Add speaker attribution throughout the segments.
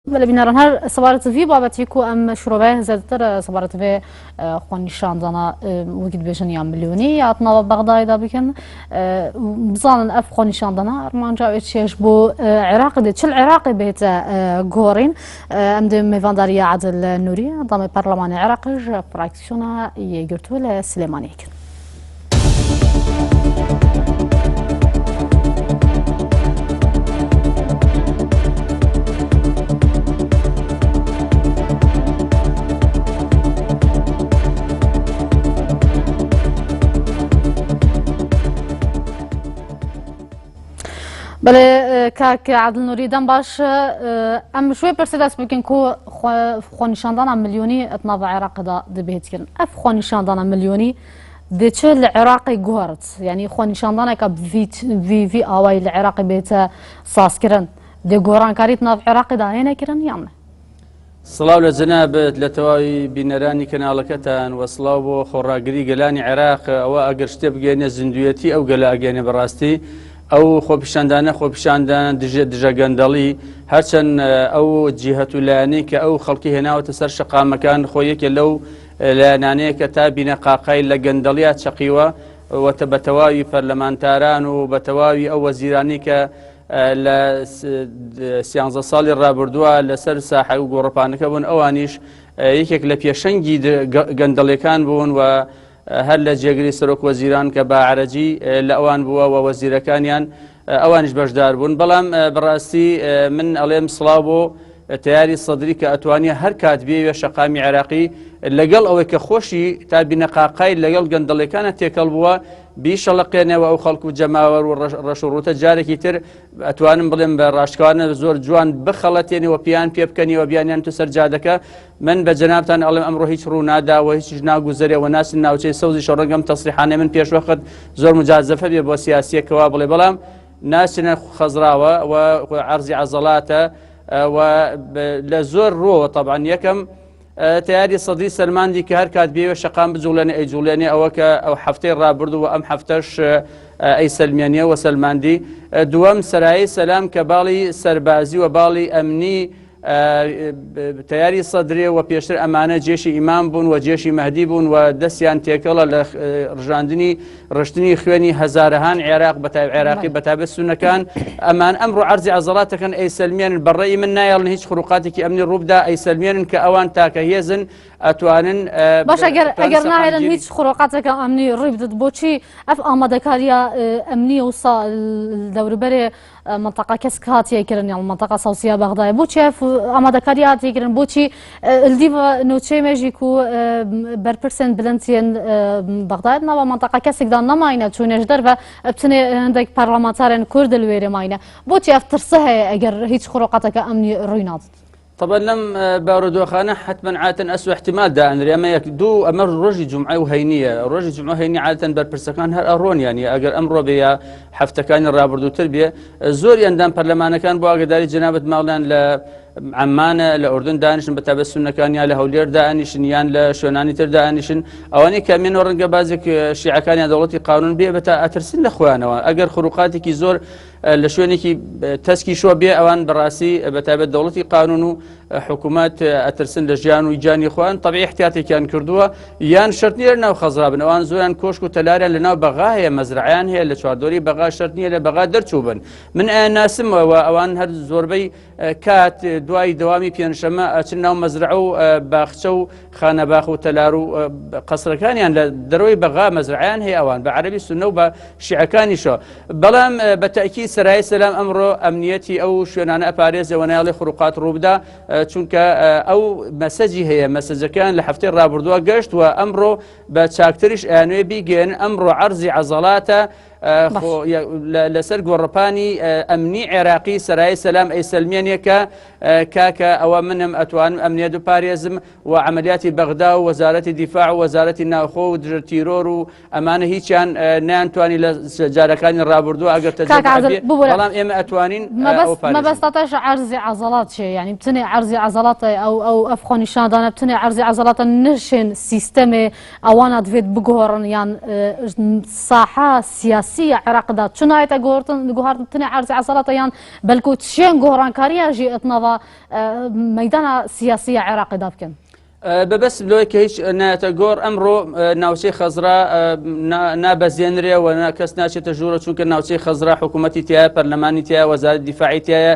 Speaker 1: بله بینران هر سوارت وی بابتی کو ام شروعه زدتر سوارت وی خونیشان دانا وقت بیشتر یام میلیونی یا اتنا بغداد دا بکن بزن اف خونیشان دانا ارمانجا اتشیش بو عراق ده چل عراق بیت گورین ام ده میوانداری عادل نوری ضم برلمان عراقی فراکسیونا یگرتول سلیمانی کن. بله که عادل نوری دم باش ام شوي برسيداس بكن كو خونيشاندانا مليوني اتناف عراق دا دبيت كن اف خونيشاندانا مليوني ديتش العراقي جوهرت يعني خونيشاندانا كاب في اواي العراقي بيت ساسكرن دي جوران كاريت ناف عراقي دا هنا كرن يعني
Speaker 2: صلاة لجناب لتواي بنراني كنالكتان وصلاة خراجري جلاني عراق او اقرشتي بجاني زندويتي او جلا اجاني براستي او خوبشاندان دجا گندلی هرچن او جهت لانی که او خلقی هنا و تسر شقا مکان خویه که لو لانانه که تا بین قاقای لگندلیات شقیوه و تبتواوی پرلمانتاران و بتواوی او وزیرانی که لسیانزه سالی را بردووە لەسەر ساحە و گۆڕەپانەکە بوون ئەوانیش یەکێک لە پێشەنگی گەندەڵیەکان بوون و هەر لە جێگری سەرۆک وەزیران کە بە عەرەجی لە ئەوان بووە و وەزیرەکانیان ئەوانیش بەشدار بوون بەڵام بەڕاستی من ئەڵێم سڵاو بۆ تیاری سەدری کە ئەتوانێ هەر کات بێوێ شەقامی عێراقی لەگەڵ ئەوەی کە خۆشی تا بینەقاقای لەگەڵ گەندەڵیەکانە تێکەڵ بووە بیشەڵقێنەوە ئەو خەڵک و جەماوەر و ڕەش و ڕوتە جارێکی تر ئەتوانم بڵێم بە ڕاشکوانە زۆر جوان بخەڵەتێنەوە پیان پێ بکەنیەوە بیانیان تو سەرجادەکە من بە جەنابتان ئەڵێم ئەمڕۆ هیچ ڕوو ناداوە هیچ ناگوزەرێەوە ناسن ناوچەی سەوزی شەڕەنگەم تەسریحانەی من پێشوەخت زۆر مجازەفە بێ بۆ سیاسیەکەوە بڵێ بەڵام ناچنە خەزراوە و عەرزی عەزەڵاتە و لە زۆر ڕۆوە طبعاً یەکەم تیاری سەدری سەلماندی کە هەر کات بێوە شەقام بجوڵێنێ ئەیجوڵێنێ ئەوە کە ئەو هەفتەی ڕابردووە ئەم هەفتەش ئەی سەلمێنیە و سەلماندی دووەم سەرایی سەلام کە باڵی سەربازی و باڵی ئەمنی تیاری سەدرێ و پێشتر ئەمانە جێشی ئیمان بوون و جێشی مەهدی بوون و دەستیان تێکەڵە لە ڕژاندنی ڕشتنی خوێنی هەزارەهان عێراق عێراقی بەتابەت سونەکان ئەمان ئەمڕۆ عەرزی عەزەڵاتەکەن ئەی سەلمێنن بەڕێی من نایڵن هیچ خروقاتێکی ئەمنی ڕووبدا ئەی سەلمێنن کە ئەوان تاکە هێزن ئەتوانن
Speaker 1: باش ئەگەر ناهێنن هیچ خروقاتێکە ئەمنی ڕووی بدات بۆچی ئەف ئامادەکاریە ئەمنی و دەوروبەرێ منطقة كسك هاتي كرن يعني منطقة سوسيا بغداد بوشي آمادكاري هاتي كرن بوشي الديفا نوتشي ماجيكو بربرسن بلنتين بغداد نوا منطقة كسك دان نماينة تشونيش درفا بتني عندك برلمانتارن كرد الويري ماينة بوشي افترسها اگر هيج خروقاتك امني روينات
Speaker 2: طبعا لم باردوخانه حتما عاده اسوء احتمال دا ان اما يكدو امر رجي جمعه وهينيه رجي جمعه وهينيه عاده بربرسكان هر ارون يعني اگر امر بيا حفتكان الرابردو تربيه زور يندم برلمان كان بو اقداري جنابه مالان ل عمانه لاردن دانشن بتبسم كان يا لهولير دانشن يان لشوناني تر دانشن اواني كامين ورنقه بازك شيعه كان دولتي قانون بيه بتا اترسل اخوانه اگر خروقاتك زور لشونيكي تسكي شو بيه اوان براسي بتابت دولتي قانون حكومات اترسن لجيان ويجاني اخوان طبيعي احتياطي كان كردوها يان شرطني لنا وخزرابن اوان زوران كوشكو تلاريا لنا بغا هي مزرعيان هي اللي شواردوري بغا شرطني لبغا درتشوبن من ناسم واوان هر زوربي كات دوای دوامی پێنجشەمە ئەچناو مەزرعە و باخچە و خانە باخ و تەلار و قەسرەکانیان لە دەرەوەی بەغا مەزرعیان هەیە ئەوان بە عەرەبی سونە و بە شیعەکانیشەوە بەڵام بە تەئکید سەرایی سەلام ئەمڕۆ ئەمنیەتی ئەو شوێنانە ئەپارێزەوە نایڵێ خروقات ڕووبدا چونکە ئەو مەسەجی هەیە مەسەجەکان لە هەفتەی ڕابردووە گەشت و ئەمڕۆ بە چاکتریش ئەیانوێ بیگەن ئەمڕۆ عەرزی عەزەڵاتە لەسەر گۆڕەپانی ئەمنی عێراقی سەرایی سەلام ئەی سەلمێنێکە کاکە ئەوە منم ئەتوانم ئەمنیەت و پارێزم و عملیاتی بەغدا و وەزارەتی دیفاع و وەزارەتی ناوخۆ و دژە تیرۆر و ئەمانە هیچیان نانتوانی لە جارەکانی ڕابردووە ئەگەر تەجربە بەڵام ئێمە ئەتوانین
Speaker 1: مەبەستەش عەرزی عەزەڵات چێ یعنی بتنێ عەرزی عەزەڵات ئەو ئەفغانیشاندانە بتنێ عەرزی عەزەڵاتە نشێن سیستەمێ ئەوانە دەوێت بگۆڕن یان ساحە سیاسی سیاسی عراق دا چنایت گوهرتنی عرض عصالتیان بلکو تشین گوهرانکاریا جی اتناوا میدان سیاسی عراق دا بکن
Speaker 2: بەبەست لۆی کە هیچ نایەتە گۆڕ ئەمڕۆ ناوچەی خەزرا نابەزێنرێ و کەس ناچێتە ژوورە چونکە ناوچەی خەزرا حکوومەتی تایە پەرلەمانی تایە وەزارەتی دیفاعی تایە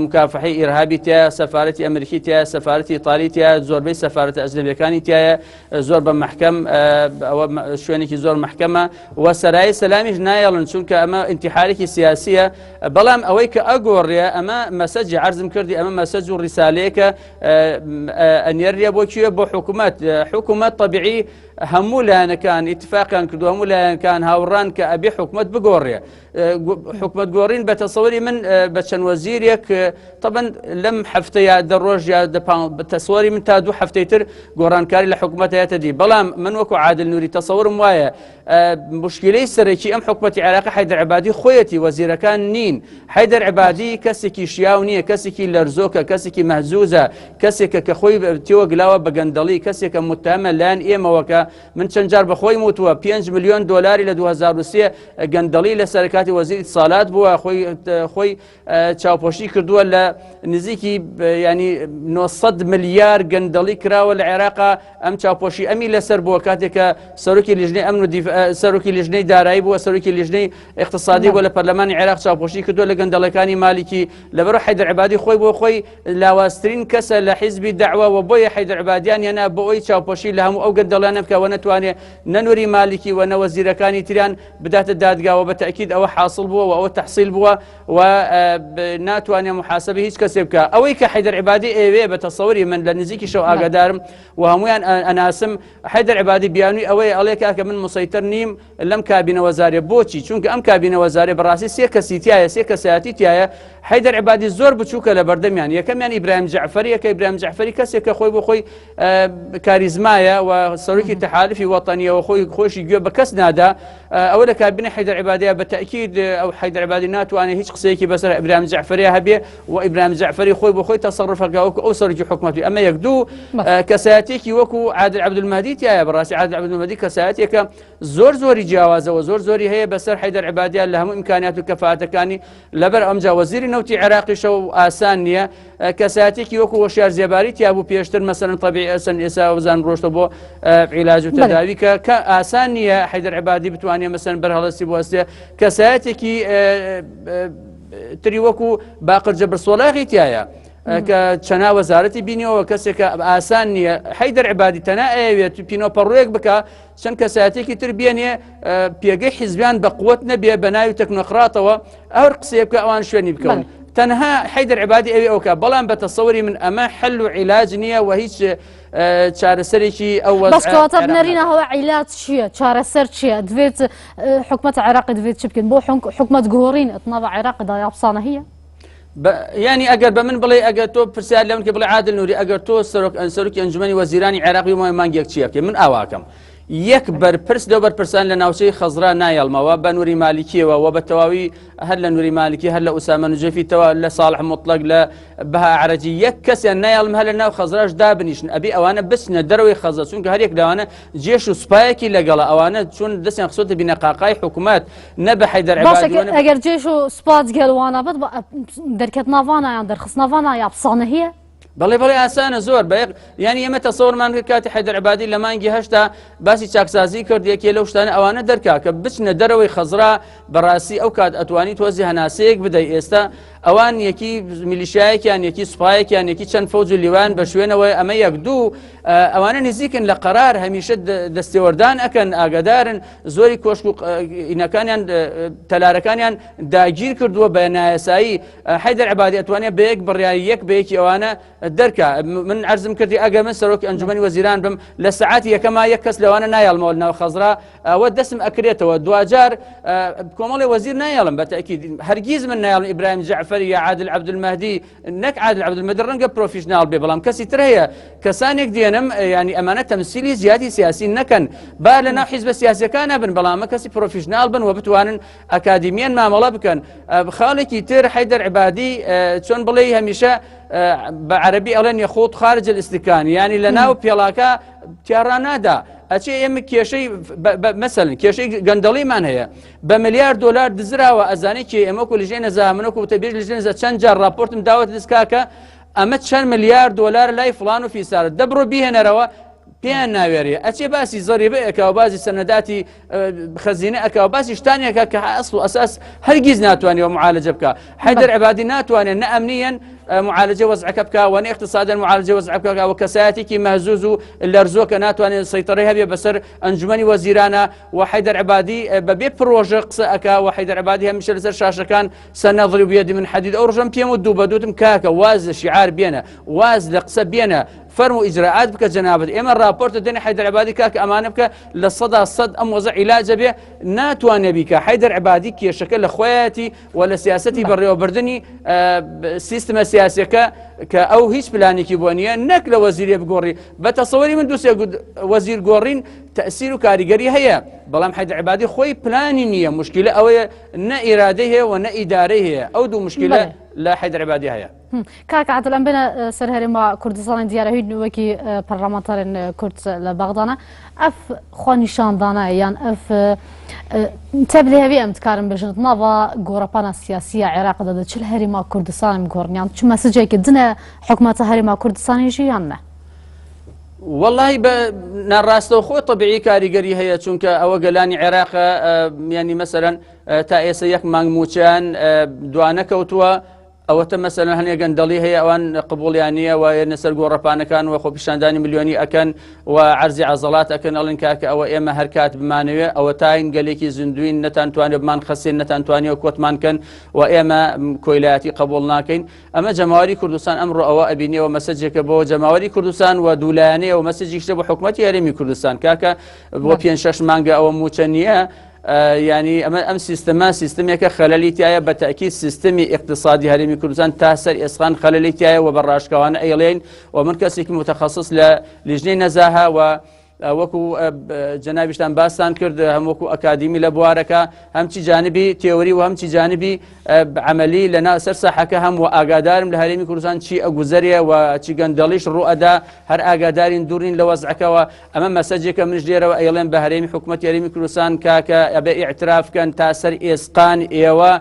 Speaker 2: مکافحەی ئیرهابی تایە سەفارەتی ئەمریکی تایە سەفارەتی ئیتاڵی تایە زۆربەی سەفارەتە ئەجنەبیەکانی تایە زۆر بە محکەم ئەوە شوێنێکی زۆر محکەمە و سەرایی سەلامیش نایەڵن چونکە ئەمە ئینتیحارێکی سیاسیە بەڵام ئەوەی کە ئەگۆڕێ ئەمە مەسەجی عەرزم کردی ئەمە مەسەج و ڕیسالەیەکە ئەنێریە بۆ بۆ حکوومەت طبیعی هەموو لایەنەکان ئیتفاقیان کردو هەموو لایەنەکان هاوڕان کە ئەبێ حکوومەت بگۆڕێ حکوومەت گۆڕین بە تەسەوەری من بە چەند وەزیرێک طبعا لەم هەفتەیە دە ڕۆژ یا بە تەسەوەری من تا دوو هەفتەی تر گۆڕانکاری لە حکوومەت هەیەتە دی بەڵام من وەکو عادل نووری تەسەوەرم وایە مشکلەی سەرەکی ئەم حکوومەتی عێراقی حەیدەر عیبادی خۆیەتی وەزیرەکان نین حەیدەر عیبادی کەسێکی شیاو نییە کەسێکی لەرزۆکە کەسێکی مەهزوزە کەسێکە کە خۆی تێوە گلاوە بە گەندەڵی کەسێکە متهمە لایەن ئێمەوەکە من چەند جار بەخۆی وتووە 5 ملیۆن دۆلاری لە 2023 گەندەڵی لە سەرکاتی وەزیری اتصالات بووە خۆی چاوپۆشی کردووە لە نزیکی ینی 900 ملیار گەندەڵی کراوە لە عێراقا ئەم چاوپۆشی ئەمی لەسەر بووە کاتێکە سەرۆکی لیژنەی ئەمن و سەرۆکی لیژنەی دارایی بووە سەرۆکی لیژنەی اقتصادی بووە لە پەرلەمانی عێراق چاوپۆشی کردووە لە گەندەڵەکانی مالیکی لەبەرەوە حەیدەر عیبادی خۆی بۆ خۆی لاواسترین کەسە لە حیزبی داعوا و بۆیە حەیدەر عیبادیان یانە بۆ ئەوی چاوپۆشی لە هەموو ئەو گەندەڵانە بکەوە نەتوانێت نەنووری مالیکی و نەوەزیرەکانی تریان بداتە دادگاوە بە تەکید ئەوە حاصل بووە و ئەوە تەحصیل بووە و ناتوانێت محاسبە هیچ کەسێ بکە ئەوەی کە حەیدەر عیبادی ئێوێ بە تەسەوەری من لە نزیکی شەو ئاگادارم و هەمویان ئەناسم حەیدەر عیبادی بیانووی ئەوەی ئەڵێ کاکە من مسەیتر نیم لەم کابینە وەزارێ بۆچی چونکە ئەم کابینە وەزارێ بەڕاستی سێ کەسی تایە سێ کەسایەتی تایە حەیدەر عیبادی زۆر بچووکە لە بەردەمیان یەکەمیان ئیبراهیم جەعفەری یەکە ئیبراهیم جەعفەری کەسێکە خۆی بۆ خۆی کاریزمایە و سەرۆکی تەحالفی وەتەنیەوە خۆشی گوێ بە کەس نادا ئەوە لە کابینە حەیدەر عیبادیە بە تەکید ئەو حەیدەر عیبادی ناتوانێت هیچ قسەیەکی بەسەر ئیبراهیم جەعفەری هەبێ و ئیبراهیم جەعفەری خۆی بۆ خۆی تەسەڕوفەکە وەکو ئەو سەرۆکی حکوومەتی ئەمە یەک دوو کەسایەتێکی وەکو عادل عەبدولمەهدی تایە بەڕاستی عادل عەبدولمەهدی کەسایەتێکە زۆری جیاوازەوە زۆری هەیە بەسەر حەیدەر عیبادیە لە هەموو ئیمکانیات و کەفاەتەکانی لەبەر ئەمجا وەزیری نەوتی عێراقیشە و ئاسان نییە کەسایەتێکی وەکو وەشیار زێباری تیا بوو پێشتر مەسەلەن طەبیعی ئەسەن ئێستا وەزان ڕۆشتە بۆ عیلاج و تەداوی کە ئاسان نییە حەیدەر عیبادی بتوانێت مەسەلەن بەرهەڵەستی بوەستێ کەسایەتێکی تری وەکو باقر جەبرسۆلاغی تایە کە چەنا وەزارەتی بینیەوە کەسێکە ئاسان نییە حەیدەر عیبادی تەنها ئەوێت پینۆپەڕۆیەک بکە چەند کەسایەتێکی تر بێنێ پێگەی حیزبیان بە قووەت نەبێ بە ناوی تەکنۆقراتەوە ئەو قسەیە بکە ئەوان شوێنی بکەون تەنها حەیدەر عیبادی ئەوێ ئەوکە بەڵام بە تەسەوەری من ئەمە حەل و عیلاج نییە و هیچ چارەسەرێکی ئەو
Speaker 1: بەسکەواتە بنەرینەوە عیلاج چییە چارەسەر چییە دوێت حکوومەت عێراقی دوێت چ بکەن بۆ حکوومەت گۆڕین ئەتناوە عێراقیدا یاپسانە هەیە
Speaker 2: ینی ئەگەر بە من بڵێ ئەگەر تۆ پرسیار لەون کە بڵێ عادل نووری ئەگەر تۆ سەرۆکی ئەنجومەنی وەزیرانی عێراقی ومای مانگێک چییە بکەی من ئاواکەم یەک بەرپرس لەو بەرپرسان لە ناوچەی خەزرا نایەڵمەوە بە نووری مالیکیەوە و بە تەواوی هەر لە نووری مالیکی هەر لە ئوسامە نوجەفی تەوا لە ساڵح مطلق لە بەها عەرەجی یەک کەسیان نایەڵم هەر لە ناو خەزراش دابنیشن ئەبێ ئەوانە بچنە دەرەوەی خەزر چونکە هەرێک لەوانە جێش و سوپایەکی لەگەڵە ئەوانە چون دەستیان خسۆتە بینە قاقای حکوومەت نە بە حەیدەر عیبادی
Speaker 1: ئەگەر جێش و سوپات گەلوانە بێت دەرکەت ناوانیان دەرخست ناوانە یاپسانە هەیە
Speaker 2: بەڵێ ئاسانە زۆر بەیەک ینی ئێمە تەسەوڕمان کرد کاتی حەیدەر عیبادی لە مانگی هەشتا باسی چاکسازی کرد یەکێ لەو شتانە ئەوانە دەرکا کە بچنە دەرەوەی خەزرا بەڕاستی ئەو کات ئەتوانی تۆزی هەناسەیەک بدەی ئێستا ئەوان یەکی میلیشایەکیان یەکی سوپایەکیان یەکی چەند فەوج و لیوان بە شوێنەوەی ئەمە یەک دوو ئەوانە نزیکن لە قەرار هەمیشە دەستێوەردان ئەکەن ئاگادارن زۆری کۆشک و ئینەکانیان تەلارەکانیان داگیر کردووە بە نایەسایی حەیدەر عیبادی ئەتوانێت بە یەک بڕیاری یەک بەیەکی ئەوانە دەرکە من عەرزم کردی ئەگەر من سەرۆکی ئەنجومەنی وەزیران بم لە سەعاتی یەکەما یەک کەس لەوانە نایەڵمەوە لە ناو خەزرا ئەوە دەستم ئەکرێتەوە دوجار کۆمەڵی وەزیر نایەڵم بە تەکید هەرگیز من نایەڵم ئیبراهیم جەعفەری یا عادل عەبدولمەهدی نەک عادل عەبدولمەهدی ڕەنگە پرۆفیشناڵ بێ بەڵام کەسی تر هەیە کەسانێک دێنم ینی ئەمانە تەمسیلی زیادی سیاسی نەکەن با لە ناو حیزبە سیاسیەکان نەبن بەڵام کەسی پرۆفیشناڵ بن و بتوانن ئەکادیمیان مامەڵە بکەن خاڵێکی تر حەیدەر عیبادی چۆن بڵێ هەمیشە بە عەربی ئەڵێن یەخوض خارج الاستکان یعنی لە ناو پێڵاکە تیاڕان نادا ئەچێ ئێمە کێشەی مەسەلەن کێشەی گەندەڵیمان هەیە بە ملیار دلار دزراوە ئەزانێ کێ ئێمەکو لژێ نەزانمنەکو وتە بێژ لژێ نەزە چەند جار راپۆرتم داوەت دەستکاکە ئەمە چەند ملیار دلار لای فلان و فیسارە دەبڕۆ بیهێنەرەوە پێیان ناوێریە ئەچێ باسی زەریبە ئەکاو باسی سەنەداتی خەزینە ئەکاو باسی شتانێکە کە ئەسڵ و ئەساس هەرگیز ناتوانێەوە معالەجە بکە حیدەر عیبادی ناتوانێت نە ئەمنیەن معالجة وضعك بك وأنا اقتصادا معالجة وضعك بك وكساتك مهزوز اللرزوك ناتواني السيطرة هبي بسر أنجمني وزيرانا وحيدر عبادي ببي بروجة قصأك وحيدر عبادي هم مش لسر شاشة كان سنضرب بيد من حديد أو رجم بيمدو بدوتم كاكا واز شعار بينا واز لقصة بينا فرموا إجراءات بك جنابت إما الرابورت الدنيا حيدر عبادي كاك أمانة بك للصدى الصد أم وضع علاج به ناتواني بك حيدر عبادي كي شكل أخواتي ولا سياستي بري وبردني سيستم سياسية كأو هيش بلانيكي بوانيا نك لوزير بقوري بتصوري من دوسي وزير قورين تأثير كاريجري هي بلام حيدر عبادي خوي بلانينية مشكلة أو نا إرادية ونا إدارية أو دو مشكلة لا حيدر عبادي هي
Speaker 1: كاك عدل أم بنا سرهري مع كردستان دياره هيد وكي برلمانتارن كرد لبغدانا أف خوانيشان دانا يعني أف تبلي هبي أم تكارم بجنت نافا غوربانا السياسية عراق ضد شل هري مع كردستان مقارن يعني شو مسجى كدنا حكومة هري مع كردستان يجي يعني
Speaker 2: والله نراستو خو طبيعي كاريجري هي چونك او قلاني عراق يعني مثلا تايسيك مانغموچان دوانا كوتوا او مثلا هني قندلي هي اوان قبوليانيه ونسر غوربانا كان وخو بشانداني مليوني اكن وعرزي عضلات اكن الانكاك او اما حركات بمانوي او تاين قاليكي زندوين نتان تواني بمان خسين نتان تواني وكوت مان كان واما كويلاتي قبولناكين اما جماهير كردستان امر او ابيني ومسجك بو جماهير كردستان ودولاني ومسجك شبه حكومتي هرمي كردستان كاكا بو بينشش مانغا او موچنيه يعني أم سيستميك خلاليتيا بالتأكيد سيستمي اقتصادي هرمي كردستان تاسر إسقان خلاليتيا وبراش كوان أيلين ومركزك متخصص لجنين نزاهة وكو جنابشتان باستان كرد هم وكو أكاديمي لبواركا هم تي جانبي تيوري وهم تي جانبي عملي لنا سرسا حكا هم وآقادارم لهرمي كردستان تي أقوزريا وتي قندليش الرؤدا هر آقادارين دورين لوزعك وأمام مساجك من جديرة وأيلين بهرمي حكومة هرمي كردستان كاكا أبي اعتراف كان تاسر إسقان إيوا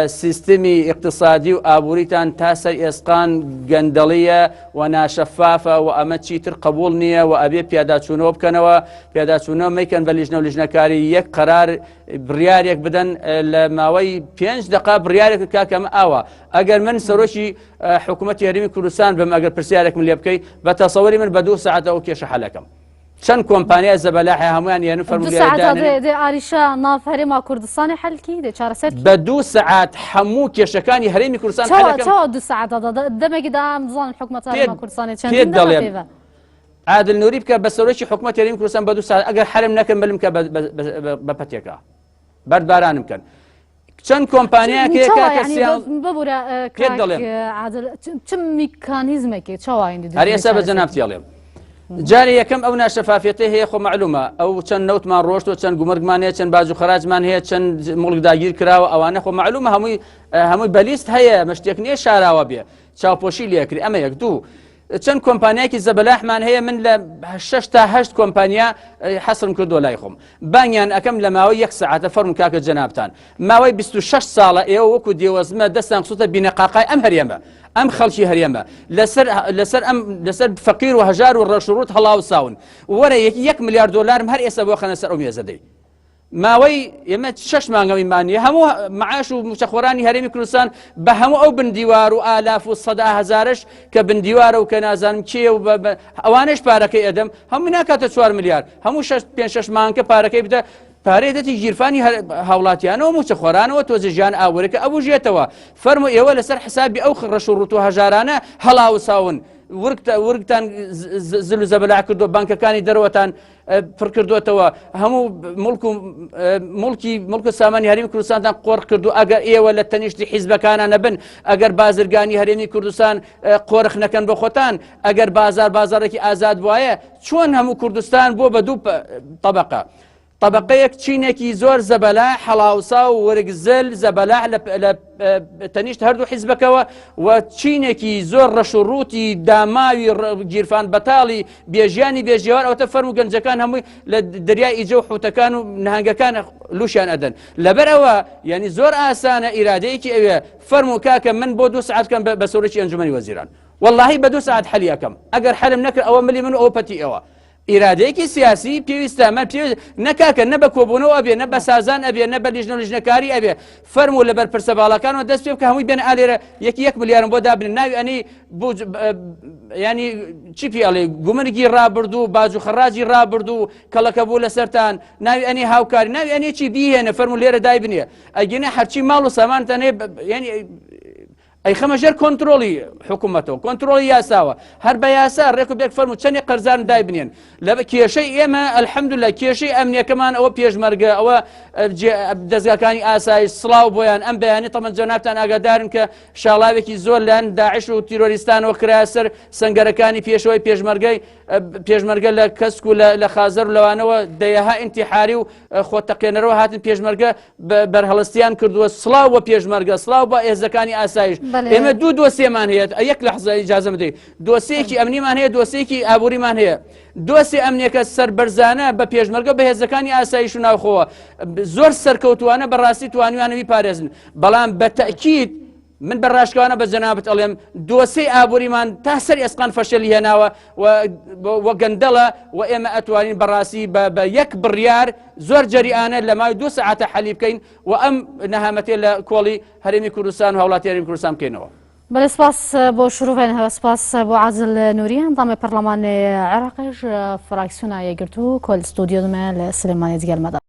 Speaker 2: سيستمي اقتصادي وآبوريتان تاسر إسقان قندلية وناشفافة وأمتشي ترقبول نية وأبي بياداتشونو بكنوا بياداتشونو ميكن بلجنة ولجنكاري يك قرار برياريك بدن لماوي 5 دقائق برياريك كاكا آوا أجر من سروشي حكومة هرمي كردستان بما أجر برسيارك من ليبكي بتصوري من بدو ساعة أو كيش حالكم شن كومبانيا زبلاحي هميان يعني فرموا لي
Speaker 1: ساعات دي عريشة ناف هرمي كردستان حلكي دي شهر سركي
Speaker 2: بدو ساعات حموك يا شكاني هرمي كردستان حلكم
Speaker 1: شو دو ساعات هذا دمج دام نظام حكومة هرمي كردستان شن
Speaker 2: عادل نوري بك بس روشي حكومة هرمي كردستان بدو ساعات أجر حرم نكن بلمك ببتيكا برد بارانم كان شن كومبانيا كيكا
Speaker 1: يعني ببورا كراك عادل كم ميكانيزمك شو عندي
Speaker 2: هري سبب جنابتي اليوم جاري يكم او ناشفافيته هي خو معلومه او چن نوت مان روشتو چن گمرگمان هي چن باجو خراج مان هي چن ملك داگیر کراو او انا خو معلومه همي بليست هي مشتكنيه شاراوه بيه چاوپوشي ليكري اما يك دو چن كومبانيا كي زبلاح مان هي من ل 6 تا 8 كومبانيا حصر كردو لايخم بانيان اكم لماوي يك ساعه فرم كاك جنابتان ماوي 26 ساله اي وكو ديوزما دسان صوت بنقاقاي ام هريما ام خلشي هريما لسر فقير وهجار والشروط هلاو ساون ورا 1 مليار دولار هر اسبو خنا سر ام يزدي ماوي يمت 6 مانغوي ماني همو معاش ومشخوراني هرمي كردستان بهمو او بن ديوار والاف وصدا هزارش كبن ديوار وكنازان كي اوانش باركي ادم هم ناكات 4 مليار همو 6 مانك باركي بدا پارێدەتی ژیرفانی هاوڵاتیانەوە و مچەخۆرانەوە تۆزە ژیان ئاورەکە ئەبوو ژێتەوە فەرمو ئێوە لەسەر حسابی ئەو ڕەش و ڕوت و هەژارانە هەڵاو ساون ورگتان زل و زەبەلاع کردو بانکەکانی دەرەوەتان پڕ کردوێتەوە هەموو مڵکی سامانی هەرێمی کوردستانتان قۆڕ کردو ئەگەر ئێوە لە تەنیشتی حیزبەکانە نەبن ئەگەر بازرگانی هەرێمی کوردستان قۆرخ نەکەن بۆ خۆتان ئەگەر بازارێکی ئازاد وایە چۆن هەموو کوردستان بۆ بە دوو طەبەقە طبقەیەک چینێکی زۆر زەبەلا حەڵاوسا و وەرگزل زەبەلا لە تەنیشت هەردوو حیزبەکەوە و چینێکی زۆر ڕەش و ڕووتی داماوی گیرفان بەتاڵی بێژیانی بێژێوار ئەوتە فەرم و گەنجەکان هەمووی لە دەریای ئیجە و حوتەکان و نهنگەکان لوشیان ئەدەن لەبەرەوە یعنی زۆر ئاسانە ئیرادەیەکی ئەوێ فەرم و کاکە من بۆ 2 ساعت بکەم بە سەورەکی ئەنجومەنی وەزیران واللهی بە 2 ساعت حەلیەکەم ئەگەر حەلم نەکرد ئەوە ملی من ئەوە پەتی ئەوە ئیرادەیەکی سیاسی پێویستە مە نەکاکە نە بە کۆبوونەوە ئەبێ نە بە سازان ئەبێ نە بە لیژنە و لیژنەکاری ئەبێ فەرم و لەبەر پرسە باڵەکانەوە دەست پێ بکە هەمووی بێنە ئالێرە 1 ملیارم بۆ دابنن ناوی ئەنی ینی چی پیاڵێ گومرگی ڕابردوو باج و خەڕاجی ڕابردوو کەڵەکە بوو لەسەرتان ناوی ئەنی هاوکاری ناوی ئەنی چی بیهێنە فەرم و لێرە دای بنێ ئەگەنە هەرچی ماڵ و سامانتانێ ینی ئەی خەمەژەر کۆنتترۆلی حکوومەتەوە کۆنتترۆلی یاساوە هەر بە یاسا ڕێک و بێک فەرم و چەندی قەرزان دای بنێن لە کێشەی ئێمە ئەلحەمدوللا کێشەی ئەمنیەکەمان ئەوە پێشمەرگە ئەوە دەستگاکانی ئاسایی سڵاو بۆیان ئەم بەیانی تەمەن جەنابتان ئاگادارن کە شاڵاوێکی زۆر لەن داعش و تیرۆریستانەوە کرا سەر سەنگەرەکانی پێشەوەی پێشمەرگە لە کەسک و لە خازەر و لەوانەوە دەیەها ئینتیحاری و خۆتەقێنەرەوە هاتن پێشمەرگە بەرهەڵستیان کردووە سڵاو بە پێشمەرگە سڵاو بە ئێزەکانی ئاسایش ئێمە 2 دۆسێمان هەیە 1 لەحظە ئیجازەم بدەیت دۆسەیەکی ئەمنیمان هەیە دۆسەیەکی ئابووریمان هەیە دۆسی ئەمنیەکە سەربەرزانە بە پێشمەرگە بە هێزەکانی ئاسایش و ناوخۆوە زۆر سەرکەوتوانە بەڕاستی توانیوانەوی پارێزن بەڵام بە تەکید من بەڕاشکەوانە بە جەنابەت ئەڵێم دۆسەی ئابووریمان تا سەری ئەسقان فەشەلی هێناوە وە گەندەڵە و ئێمە ئەتوانین بەڕاستی بە 1 بڕیار زۆر جەریانە لە ماوەی 2 ساعتە حەلی بکەین و ئەم نەهامەتێ لە کۆڵی هەرێمی کوردستان و هەوڵاتی هەرێمی کوردستان بکەینەوە.
Speaker 1: بەڵێ سپاس بۆ شروعین هەوە سپاس بۆ عازل نووری هەندامی پەرلەمانی عێراقیش فراکسیۆنا یەکگرتو کۆل ستودیۆ دمە لە سلێمانی جگەرمەدا